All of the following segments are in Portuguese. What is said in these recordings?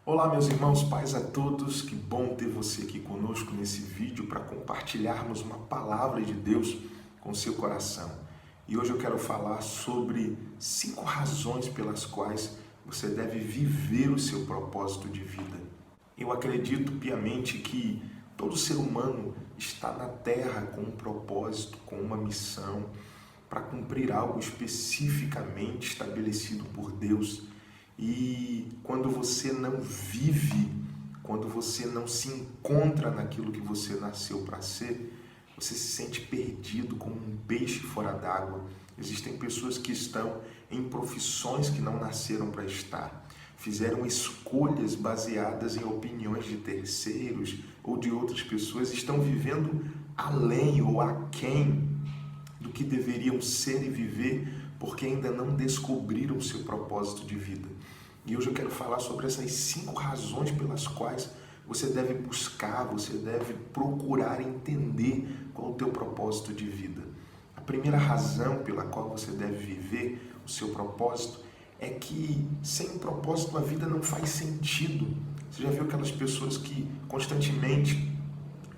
Olá, meus irmãos, paz a todos. Que bom ter você aqui conosco nesse vídeo para compartilharmos uma palavra de Deus com seu coração. E hoje eu quero falar sobre 5 razões pelas quais você deve viver o seu propósito de vida. Eu acredito piamente que todo ser humano está na Terra com um propósito, com uma missão, para cumprir algo especificamente estabelecido por Deus. E quando você não vive, quando você não se encontra naquilo que você nasceu para ser, você se sente perdido como um peixe fora d'água. Existem pessoas que estão em profissões que não nasceram para estar. Fizeram escolhas baseadas em opiniões de terceiros ou de outras pessoas, estão vivendo além ou aquém do que deveriam ser e viver, porque ainda não descobriram o seu propósito de vida. E hoje eu quero falar sobre essas 5 razões pelas quais você deve buscar, você deve procurar entender qual é o teu propósito de vida. A primeira razão pela qual você deve viver o seu propósito é que sem um propósito a vida não faz sentido. Você já viu aquelas pessoas que constantemente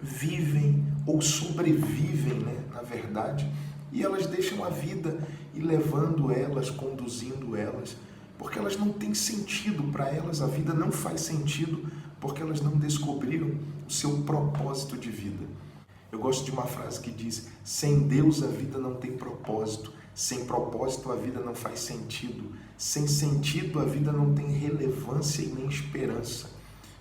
vivem ou sobrevivem, né, na verdade, e elas deixam a vida ir levando elas, conduzindo elas, porque elas não têm sentido para elas, a vida não faz sentido, porque elas não descobriram o seu propósito de vida. Eu gosto de uma frase que diz: sem Deus a vida não tem propósito, sem propósito a vida não faz sentido, sem sentido a vida não tem relevância e nem esperança.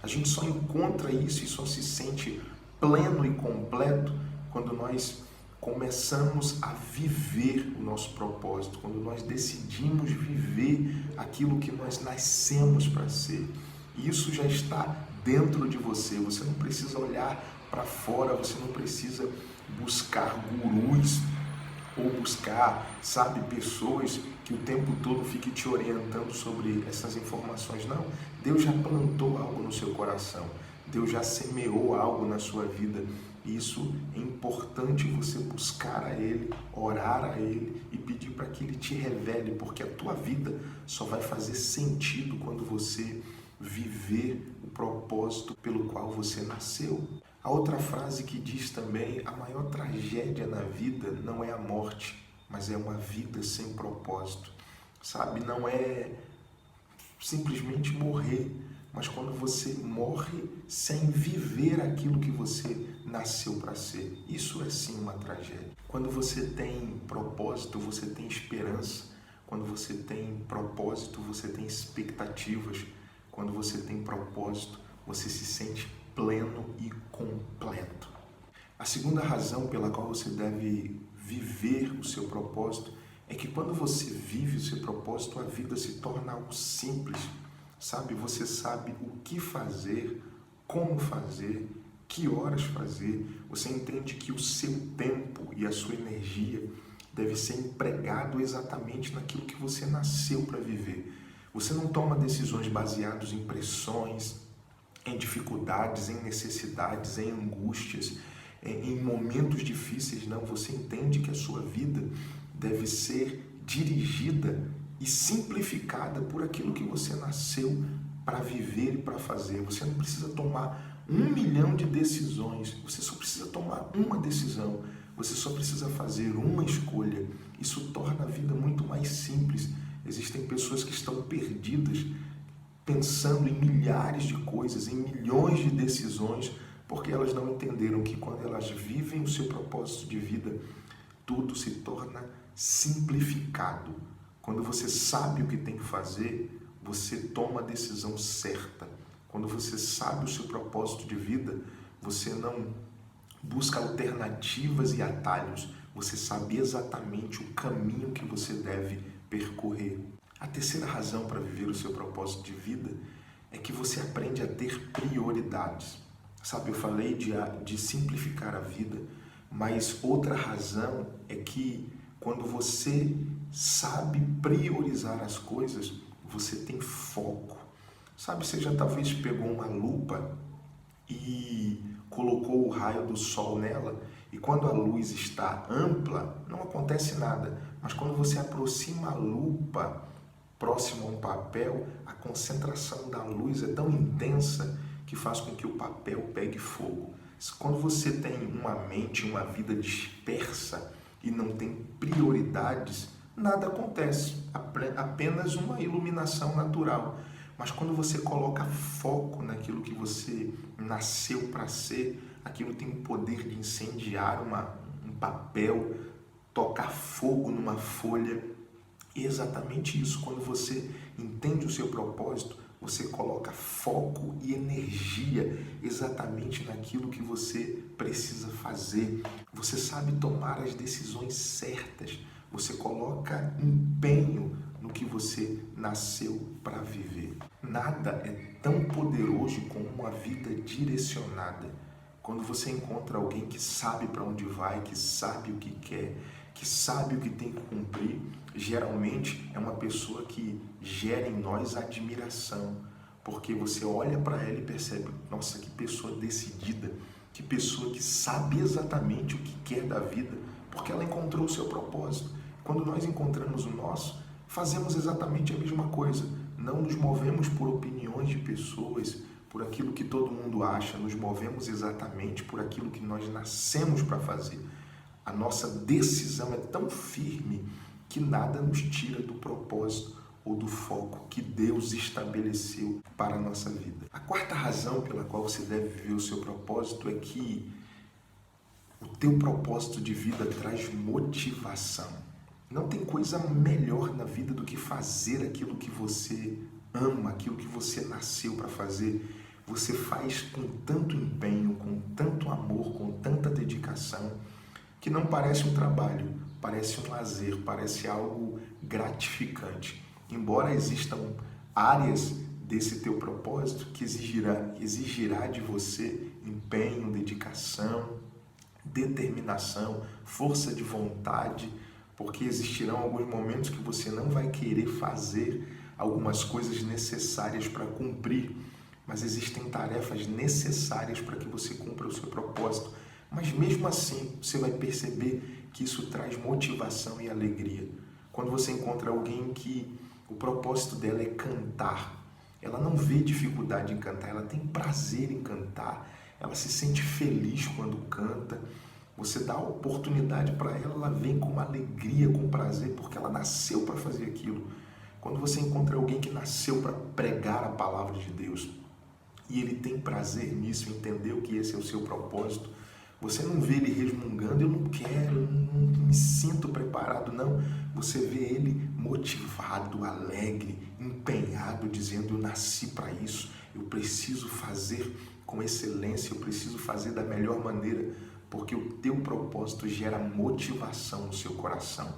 A gente só encontra isso e só se sente pleno e completo quando nós começamos a viver o nosso propósito, quando nós decidimos viver aquilo que nós nascemos para ser. E isso já está dentro de você, você não precisa olhar para fora, você não precisa buscar gurus ou buscar, pessoas que o tempo todo fiquem te orientando sobre essas informações. Não, Deus já plantou algo no seu coração, Deus já semeou algo na sua vida. Isso é importante você buscar a Ele, orar a Ele e pedir para que Ele te revele, porque a tua vida só vai fazer sentido quando você viver o propósito pelo qual você nasceu. A outra frase que diz também: a maior tragédia na vida não é a morte, mas é uma vida sem propósito. Não é simplesmente morrer, mas quando você morre sem viver aquilo que você nasceu para ser. Isso é sim uma tragédia. Quando você tem propósito, você tem esperança. Quando você tem propósito, você tem expectativas. Quando você tem propósito, você se sente pleno e completo. A segunda razão pela qual você deve viver o seu propósito é que quando você vive o seu propósito, a vida se torna algo simples. Você sabe o que fazer, como fazer, que horas fazer. Você entende que o seu tempo e a sua energia deve ser empregado exatamente naquilo que você nasceu para viver. Você não toma decisões baseadas em pressões, em dificuldades, em necessidades, em angústias, em momentos difíceis. Não, você entende que a sua vida deve ser dirigida e simplificada por aquilo que você nasceu para viver e para fazer. Você não precisa tomar 1 milhão de decisões, você só precisa tomar uma decisão, você só precisa fazer uma escolha. Isso torna a vida muito mais simples. Existem pessoas que estão perdidas, pensando em milhares de coisas, em milhões de decisões, porque elas não entenderam que quando elas vivem o seu propósito de vida, tudo se torna simplificado. Quando você sabe o que tem que fazer, você toma a decisão certa. Quando você sabe o seu propósito de vida, você não busca alternativas e atalhos. Você sabe exatamente o caminho que você deve percorrer. A terceira razão para viver o seu propósito de vida é que você aprende a ter prioridades. Eu falei de simplificar a vida, mas outra razão é que quando você sabe priorizar as coisas, você tem foco. Você já talvez pegou uma lupa e colocou o raio do sol nela, e quando a luz está ampla, não acontece nada. Mas quando você aproxima a lupa próximo a um papel, a concentração da luz é tão intensa que faz com que o papel pegue fogo. Quando você tem uma mente, uma vida dispersa e não tem prioridades, nada acontece, apenas uma iluminação natural. Mas quando você coloca foco naquilo que você nasceu para ser, aquilo tem o poder de incendiar um papel, tocar fogo numa folha. E é exatamente isso, quando você entende o seu propósito, você coloca foco e energia exatamente naquilo que você precisa fazer. Você sabe tomar as decisões certas. Você coloca empenho no que você nasceu para viver. Nada é tão poderoso como uma vida direcionada. Quando você encontra alguém que sabe para onde vai, que sabe o que quer, que sabe o que tem que cumprir, geralmente é uma pessoa que gera em nós admiração, porque você olha para ela e percebe, nossa, que pessoa decidida, que pessoa que sabe exatamente o que quer da vida, porque ela encontrou o seu propósito. Quando nós encontramos o nosso, fazemos exatamente a mesma coisa, não nos movemos por opiniões de pessoas, por aquilo que todo mundo acha, nos movemos exatamente por aquilo que nós nascemos para fazer. A nossa decisão é tão firme que nada nos tira do propósito ou do foco que Deus estabeleceu para a nossa vida. A quarta razão pela qual você deve viver o seu propósito é que o teu propósito de vida traz motivação. Não tem coisa melhor na vida do que fazer aquilo que você ama, aquilo que você nasceu para fazer. Você faz com tanto empenho, com tanto amor, com tanta dedicação, que não parece um trabalho, parece um lazer, parece algo gratificante. Embora existam áreas desse teu propósito que exigirá de você empenho, dedicação, determinação, força de vontade, porque existirão alguns momentos que você não vai querer fazer algumas coisas necessárias para cumprir, mas existem tarefas necessárias para que você cumpra o seu propósito. Mas mesmo assim, você vai perceber que isso traz motivação e alegria. Quando você encontra alguém que o propósito dela é cantar, ela não vê dificuldade em cantar, ela tem prazer em cantar, ela se sente feliz quando canta. Você dá a oportunidade para ela, ela vem com alegria, com prazer, porque ela nasceu para fazer aquilo. Quando você encontra alguém que nasceu para pregar a palavra de Deus e ele tem prazer nisso, entendeu que esse é o seu propósito, você não vê ele resmungando, eu não quero, eu não me sinto preparado, não. Você vê ele motivado, alegre, empenhado, dizendo, eu nasci para isso, eu preciso fazer com excelência, eu preciso fazer da melhor maneira, porque o teu propósito gera motivação no seu coração.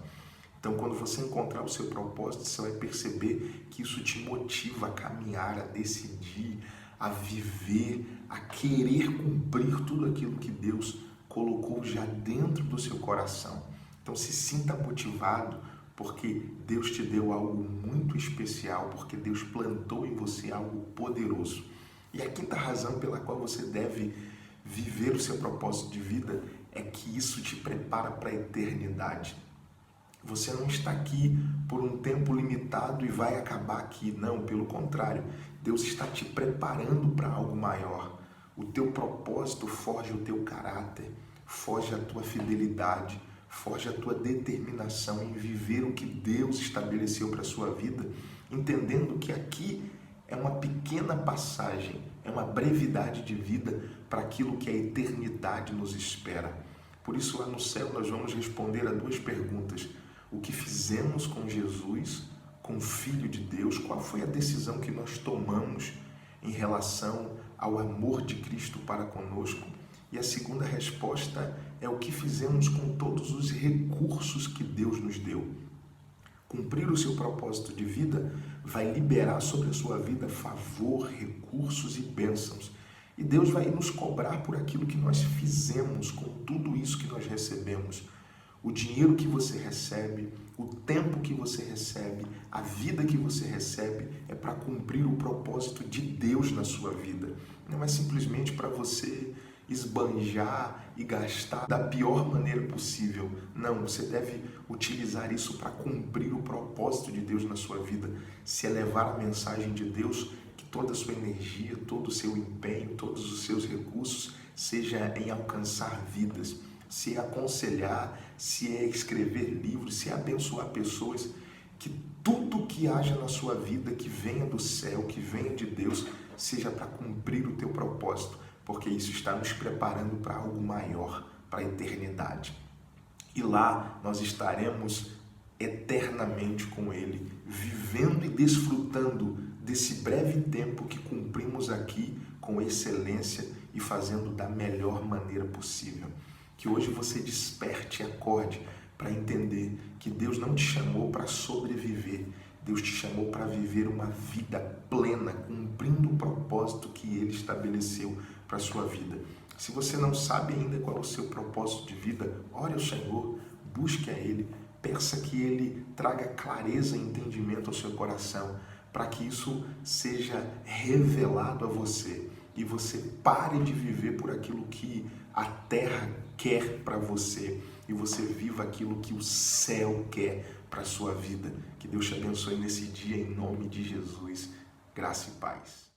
Então, quando você encontrar o seu propósito, você vai perceber que isso te motiva a caminhar, a decidir, a viver, a querer cumprir tudo aquilo que Deus colocou já dentro do seu coração. Então, se sinta motivado, porque Deus te deu algo muito especial, porque Deus plantou em você algo poderoso. E a quinta razão pela qual você deve viver o seu propósito de vida é que isso te prepara para a eternidade. Você não está aqui por um tempo limitado e vai acabar aqui. Não, pelo contrário. Deus está te preparando para algo maior. O teu propósito forja o teu caráter, forja a tua fidelidade, forja a tua determinação em viver o que Deus estabeleceu para a sua vida, entendendo que aqui é uma pequena passagem, é uma brevidade de vida para aquilo que a eternidade nos espera. Por isso, lá no céu, nós vamos responder a duas perguntas. O que fizemos com Jesus, com o Filho de Deus? Qual foi a decisão que nós tomamos em relação ao amor de Cristo para conosco? E a segunda resposta é o que fizemos com todos os recursos que Deus nos deu. Cumprir o seu propósito de vida vai liberar sobre a sua vida favor, recursos e bênçãos. E Deus vai nos cobrar por aquilo que nós fizemos com tudo isso que nós recebemos. O dinheiro que você recebe, o tempo que você recebe, a vida que você recebe é para cumprir o propósito de Deus na sua vida. Não é simplesmente para você esbanjar e gastar da pior maneira possível. Não, você deve utilizar isso para cumprir o propósito de Deus na sua vida. Se elevar a mensagem de Deus, que toda a sua energia, todo o seu empenho, todos os seus recursos seja em alcançar vidas, se é aconselhar, se é escrever livros, se é abençoar pessoas. Que tudo que haja na sua vida, que venha do céu, que venha de Deus, seja para cumprir o teu propósito, porque isso está nos preparando para algo maior, para a eternidade. E lá nós estaremos eternamente com Ele, vivendo e desfrutando desse breve tempo que cumprimos aqui com excelência e fazendo da melhor maneira possível. Que hoje você desperte e acorde para entender que Deus não te chamou para sobreviver, Deus te chamou para viver uma vida plena, cumprindo o propósito que Ele estabeleceu para a sua vida. Se você não sabe ainda qual é o seu propósito de vida, ore ao Senhor, busque a Ele, peça que Ele traga clareza e entendimento ao seu coração, para que isso seja revelado a você e você pare de viver por aquilo que a terra quer para você e você viva aquilo que o céu quer para a sua vida. Que Deus te abençoe nesse dia, em nome de Jesus. Graça e paz.